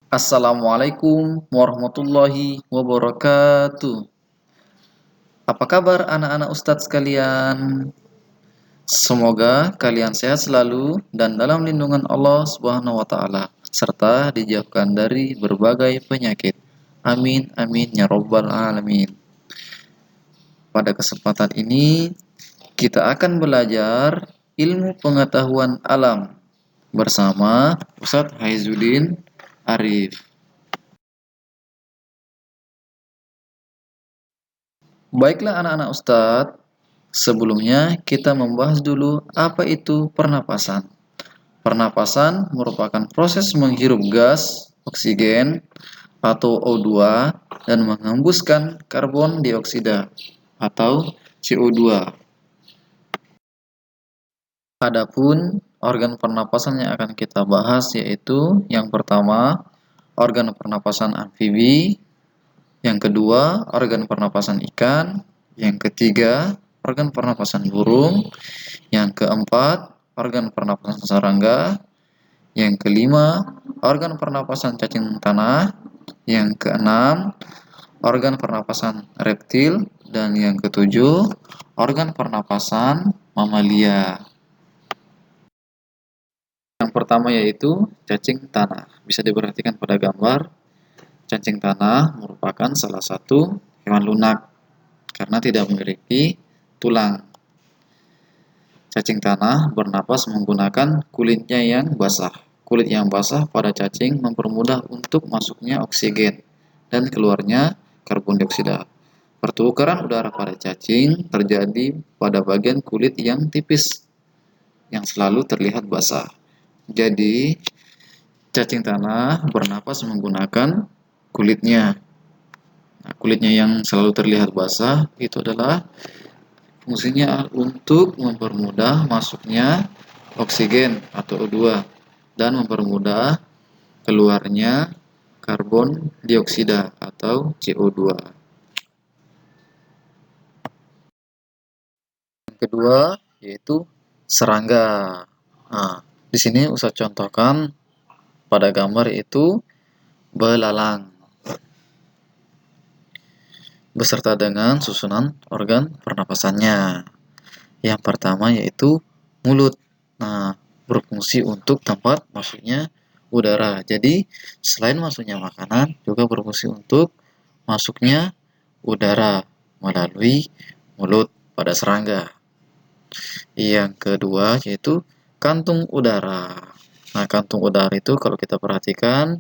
Assalamualaikum warahmatullahi wabarakatuh. Apa kabar anak-anak Ustadz sekalian? Semoga kalian sehat selalu dan dalam lindungan Allah Subhanahu wa taala serta dijauhkan dari berbagai penyakit. Amin amin ya robbal alamin. Pada kesempatan ini kita akan belajar ilmu pengetahuan alam bersama Ustadz Haizuddin Arif. Baiklah anak-anak Ustadz, sebelumnya kita membahas dulu apa itu pernapasan. Pernapasan merupakan proses menghirup gas, oksigen, atau O2 dan menghembuskan karbon dioksida atau CO2. Adapun organ pernapasan yang akan kita bahas yaitu yang pertama organ pernapasan amfibi, yang kedua organ pernapasan ikan, yang ketiga organ pernapasan burung, yang keempat organ pernapasan serangga, yang kelima organ pernapasan cacing tanah, yang keenam organ pernapasan reptil, dan yang ketujuh organ pernapasan mamalia. Yang pertama yaitu cacing tanah. Bisa diperhatikan pada gambar. Cacing tanah merupakan salah satu hewan lunak karena tidak memiliki tulang. Cacing tanah bernapas menggunakan kulitnya yang basah. Kulit yang basah pada cacing mempermudah untuk masuknya oksigen dan keluarnya karbon dioksida. Pertukaran udara pada cacing terjadi pada bagian kulit yang tipis yang selalu terlihat basah. Jadi, cacing tanah bernapas menggunakan kulitnya. Nah, kulitnya yang selalu terlihat basah itu adalah fungsinya untuk mempermudah masuknya oksigen atau O2 dan mempermudah keluarnya karbon dioksida atau CO2. Yang kedua yaitu serangga. Nah, di sini Ustaz contohkan pada gambar itu belalang beserta dengan susunan organ pernapasannya. Yang pertama yaitu mulut. Nah, berfungsi untuk tempat masuknya udara. Jadi, selain masuknya makanan, juga berfungsi untuk masuknya udara melalui mulut pada serangga. Yang kedua yaitu kantung udara. Nah, kantung udara itu kalau kita perhatikan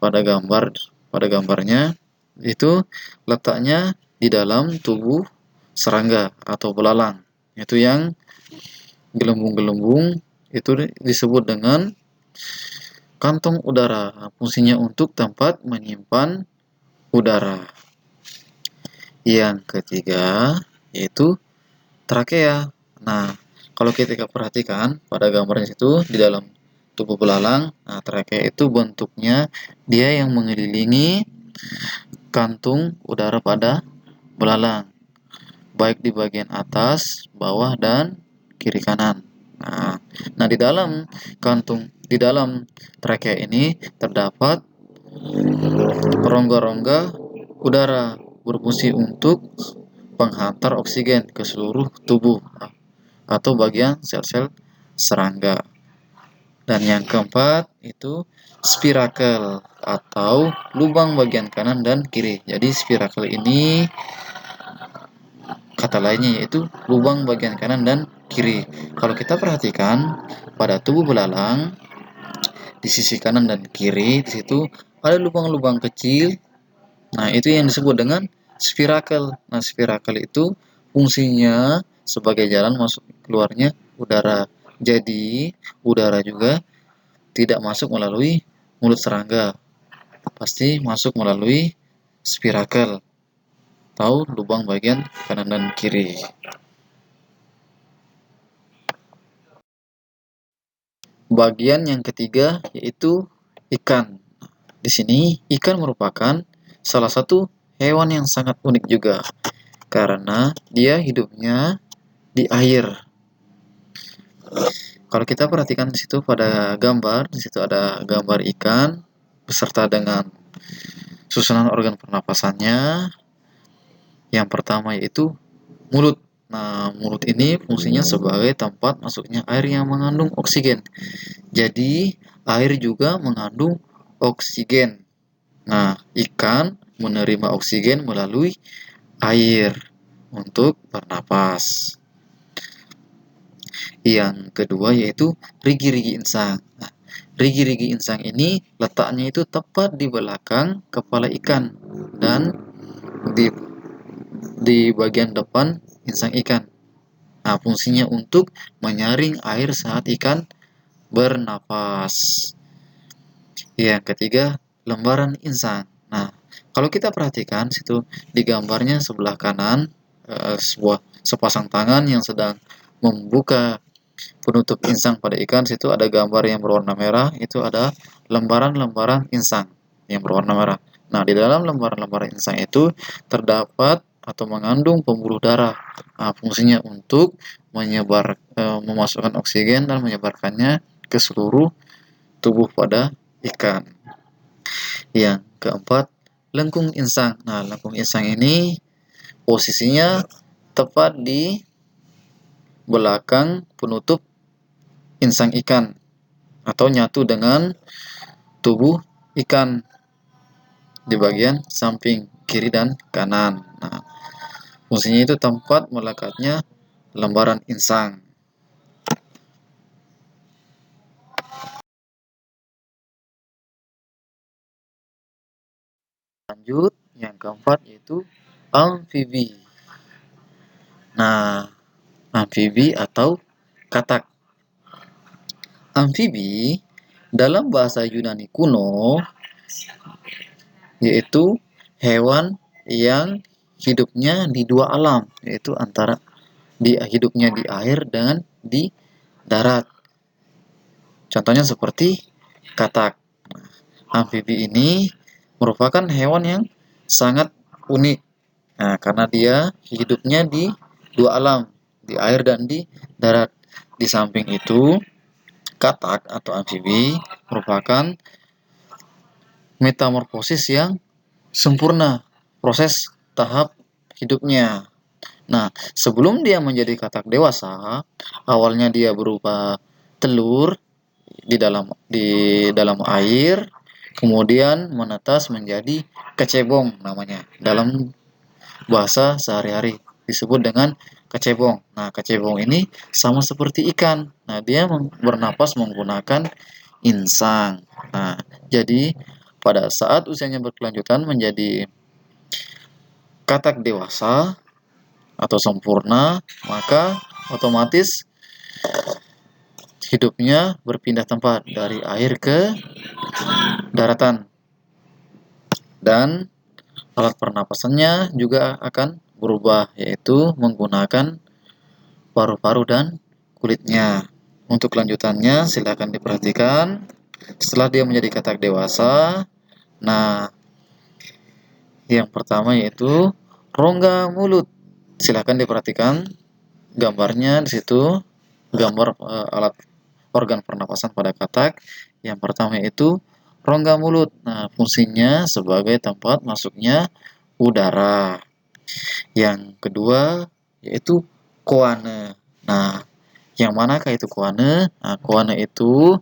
pada gambarnya itu letaknya di dalam tubuh serangga atau belalang. Itu yang gelembung-gelembung itu disebut dengan kantong udara. Fungsinya untuk tempat menyimpan udara. Yang ketiga yaitu trakea. Nah, kalau kita perhatikan pada gambarnya itu di dalam tubuh belalang, nah trakea itu bentuknya dia yang mengelilingi kantung udara pada belalang, baik di bagian atas, bawah, dan kiri kanan. Nah, di dalam trakea ini terdapat rongga-rongga udara berfungsi untuk penghantar oksigen ke seluruh tubuh atau bagian sel-sel serangga. Dan yang keempat itu spirakel atau lubang bagian kanan dan kiri. Jadi spirakel ini kata lainnya yaitu lubang bagian kanan dan kiri. Kalau kita perhatikan pada tubuh belalang di sisi kanan dan kiri di situ ada lubang-lubang kecil. Nah, itu yang disebut dengan spirakel. Nah, spirakel itu fungsinya sebagai jalan masuk keluarnya udara. Jadi, udara juga tidak masuk melalui mulut serangga. Pasti masuk melalui spirakel atau lubang bagian kanan dan kiri. Bagian yang ketiga yaitu ikan. Di sini ikan merupakan salah satu hewan yang sangat unik juga karena dia hidupnya di air. Kalau kita perhatikan di situ pada gambar, di situ ada gambar ikan. beserta dengan susunan organ pernapasannya. Yang pertama yaitu mulut. Nah, mulut ini fungsinya sebagai tempat masuknya air yang mengandung oksigen. Jadi, air juga mengandung oksigen. Nah, ikan menerima oksigen melalui air untuk bernapas. Yang kedua yaitu rigi-rigi insang. Nah, rigi-rigi insang ini letaknya itu tepat di belakang kepala ikan dan di bagian depan insang ikan. Nah, fungsinya untuk menyaring air saat ikan bernapas. Yang ketiga, lembaran insang. Nah, kalau kita perhatikan situ di gambarnya sebelah kanan sebuah sepasang tangan yang sedang membuka penutup insang pada ikan. Situ ada gambar yang berwarna merah, itu ada lembaran-lembaran insang yang berwarna merah. Nah, di dalam lembaran-lembaran insang itu terdapat atau mengandung pembuluh darah. Nah, fungsinya untuk memasukkan oksigen dan menyebarkannya ke seluruh tubuh pada ikan. Yang keempat, lengkung insang. Nah, lengkung insang ini posisinya tepat di belakang penutup insang ikan atau nyatu dengan tubuh ikan di bagian samping kiri dan kanan. Nah, fungsinya itu tempat melekatnya lembaran insang. Lanjut, yang keempat yaitu amfibi. Nah, amfibi atau katak. Amfibi dalam bahasa Yunani kuno yaitu hewan yang hidupnya di dua alam, yaitu antara hidupnya di air dan di darat. Contohnya seperti katak. Amfibi ini merupakan hewan yang sangat unik. Nah, karena dia hidupnya di dua alam, di air dan di darat. Di samping itu, katak atau amfibi merupakan metamorfosis yang sempurna, proses tahap hidupnya. Nah, sebelum dia menjadi katak dewasa, awalnya dia berupa telur di dalam air, kemudian menetas menjadi kecebong namanya. Dalam bahasa sehari-hari disebut dengan kecebong. Nah, kecebong ini sama seperti ikan. Nah, dia bernapas menggunakan insang. Nah, jadi pada saat usianya berkelanjutan menjadi katak dewasa atau sempurna, maka otomatis hidupnya berpindah tempat dari air ke daratan. Dan alat pernapasannya juga akan berubah, yaitu menggunakan paru-paru dan kulitnya. Untuk kelanjutannya silakan diperhatikan. Setelah dia menjadi katak dewasa, nah yang pertama yaitu rongga mulut. Silakan diperhatikan gambarnya di situ, gambar alat organ pernapasan pada katak. Yang pertama yaitu rongga mulut. Nah, fungsinya sebagai tempat masuknya udara. Yang kedua yaitu koane. Nah, yang manakah itu koane? Nah, koane itu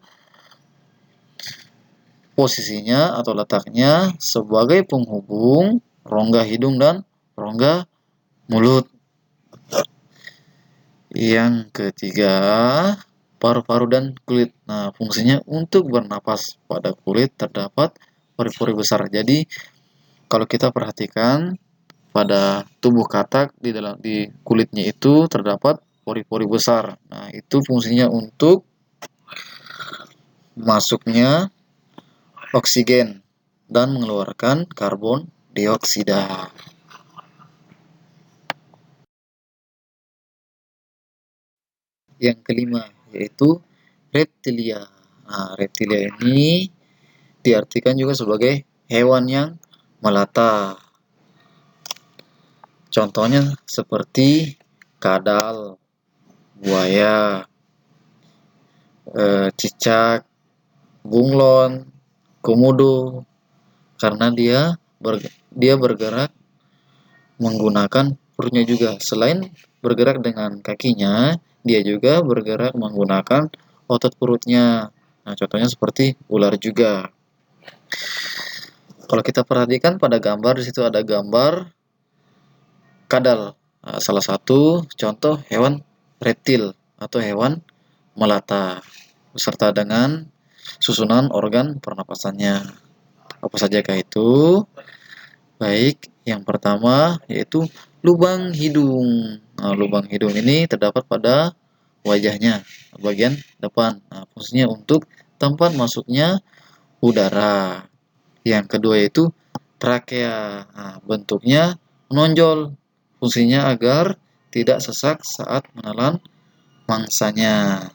posisinya atau letaknya sebagai penghubung rongga hidung dan rongga mulut. Yang ketiga, paru-paru dan kulit. Nah, fungsinya untuk bernapas. Pada kulit terdapat pori-pori besar. Jadi, kalau kita perhatikan pada tubuh katak di kulitnya itu terdapat pori-pori besar. Nah, itu fungsinya untuk masuknya oksigen dan mengeluarkan karbon dioksida. Yang kelima yaitu reptilia. Nah, reptilia ini diartikan juga sebagai hewan yang melata. Contohnya seperti kadal, buaya, cicak, bunglon, komodo karena dia bergerak menggunakan perutnya juga. Selain bergerak dengan kakinya, dia juga bergerak menggunakan otot perutnya. Nah, contohnya seperti ular juga. Kalau kita perhatikan pada gambar, di situ ada gambar kadal. Nah, salah satu contoh hewan reptil atau hewan melata beserta dengan susunan organ pernapasannya. Apa sajakah itu? Baik, yang pertama yaitu lubang hidung. Nah, lubang hidung ini terdapat pada wajahnya, bagian depan. Nah, fungsinya untuk tempat masuknya udara. Yang kedua yaitu trakea. Nah, bentuknya menonjol. Fungsinya agar tidak sesak saat menelan mangsanya.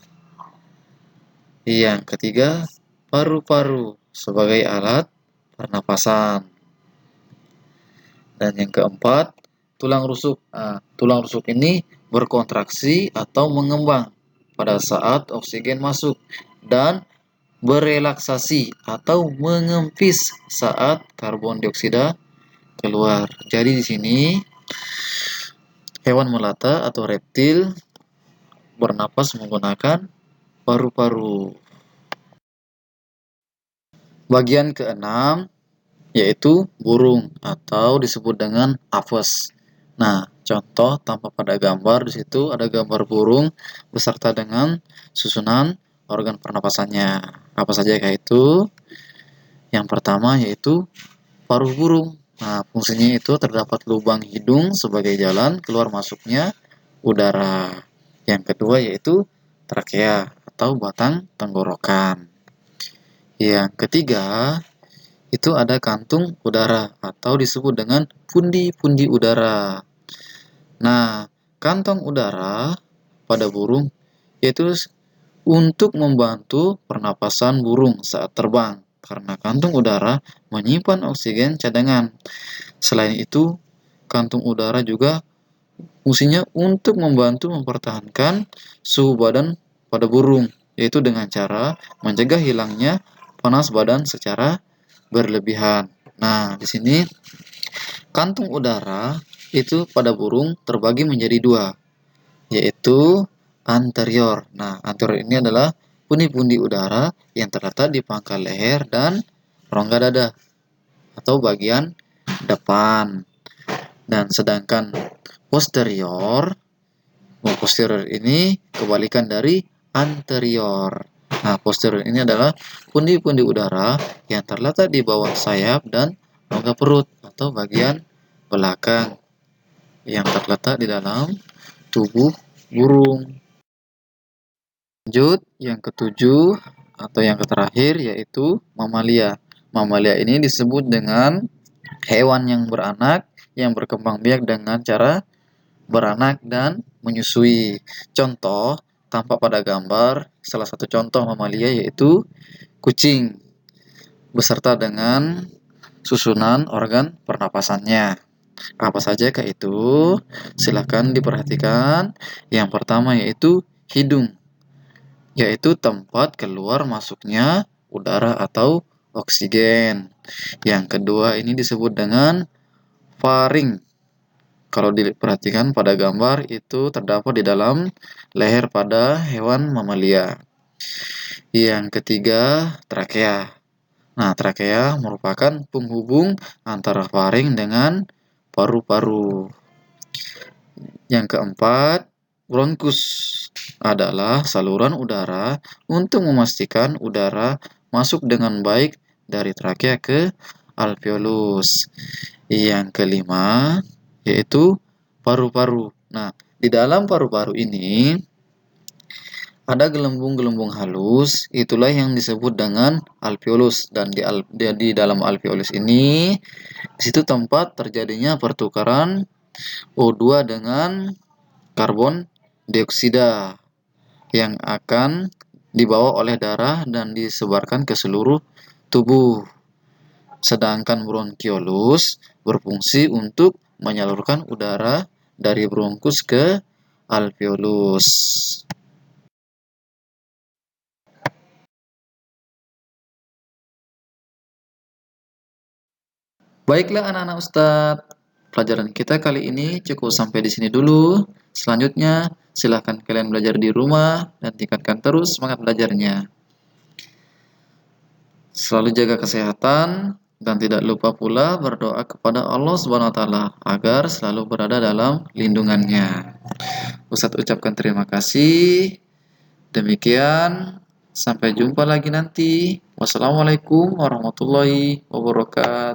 Yang ketiga, paru-paru sebagai alat pernapasan. Dan yang keempat, tulang rusuk. Nah, tulang rusuk ini berkontraksi atau mengembang pada saat oksigen masuk dan berelaksasi atau mengempis saat karbon dioksida keluar. Jadi di sini hewan melata atau reptil bernapas menggunakan paru-paru. Bagian keenam yaitu burung atau disebut dengan apes. Nah, contoh tampak pada gambar di situ ada gambar burung beserta dengan susunan organ pernapasannya. Apa saja itu? Yang pertama yaitu paruh burung. Nah, fungsinya itu terdapat lubang hidung sebagai jalan keluar masuknya udara. Yang kedua yaitu trakea atau batang tenggorokan. Yang ketiga itu ada kantung udara atau disebut dengan pundi-pundi udara. Nah, kantong udara pada burung yaitu untuk membantu pernapasan burung saat terbang karena kantung udara menyimpan oksigen cadangan. Selain itu, kantung udara juga fungsinya untuk membantu mempertahankan suhu badan pada burung, yaitu dengan cara mencegah hilangnya panas badan secara berlebihan. Nah, di sini kantung udara itu pada burung terbagi menjadi dua, yaitu anterior. Nah, anterior ini adalah pundi-pundi udara yang terletak di pangkal leher dan rongga dada atau bagian depan. Dan sedangkan posterior, posterior ini kebalikan dari anterior. Nah, posterior ini adalah pundi-pundi udara yang terletak di bawah sayap dan rongga perut atau bagian belakang yang terletak di dalam tubuh burung. Lanjut, yang ketujuh atau yang terakhir yaitu mamalia. Mamalia ini disebut dengan hewan yang beranak yang berkembang biak dengan cara beranak dan menyusui. Contoh tampak pada gambar salah satu contoh mamalia yaitu kucing beserta dengan susunan organ pernapasannya. Apa saja kah itu? Silakan diperhatikan. Yang pertama yaitu hidung, yaitu tempat keluar masuknya udara atau oksigen. Yang kedua ini disebut dengan faring. Kalau diperhatikan pada gambar itu terdapat di dalam leher pada hewan mamalia. Yang ketiga, trakea. Nah, trakea merupakan penghubung antara faring dengan paru-paru. Yang keempat, bronkus adalah saluran udara untuk memastikan udara masuk dengan baik dari trakea ke alveolus. Yang kelima, yaitu paru-paru. Nah, di dalam paru-paru ini ada gelembung-gelembung halus, itulah yang disebut dengan alveolus. Dan di dalam alveolus ini, di situ tempat terjadinya pertukaran O2 dengan karbon dioksida yang akan dibawa oleh darah dan disebarkan ke seluruh tubuh. Sedangkan bronkiolus berfungsi untuk menyalurkan udara dari bronkus ke alveolus. Baiklah anak-anak Ustadz, pelajaran kita kali ini cukup sampai di sini dulu. Selanjutnya, silahkan kalian belajar di rumah dan tingkatkan terus semangat belajarnya. Selalu jaga kesehatan dan tidak lupa pula berdoa kepada Allah Subhanahu wa taala agar selalu berada dalam lindungannya. Ustadz ucapkan terima kasih. Demikian, sampai jumpa lagi nanti. Wassalamualaikum warahmatullahi wabarakatuh.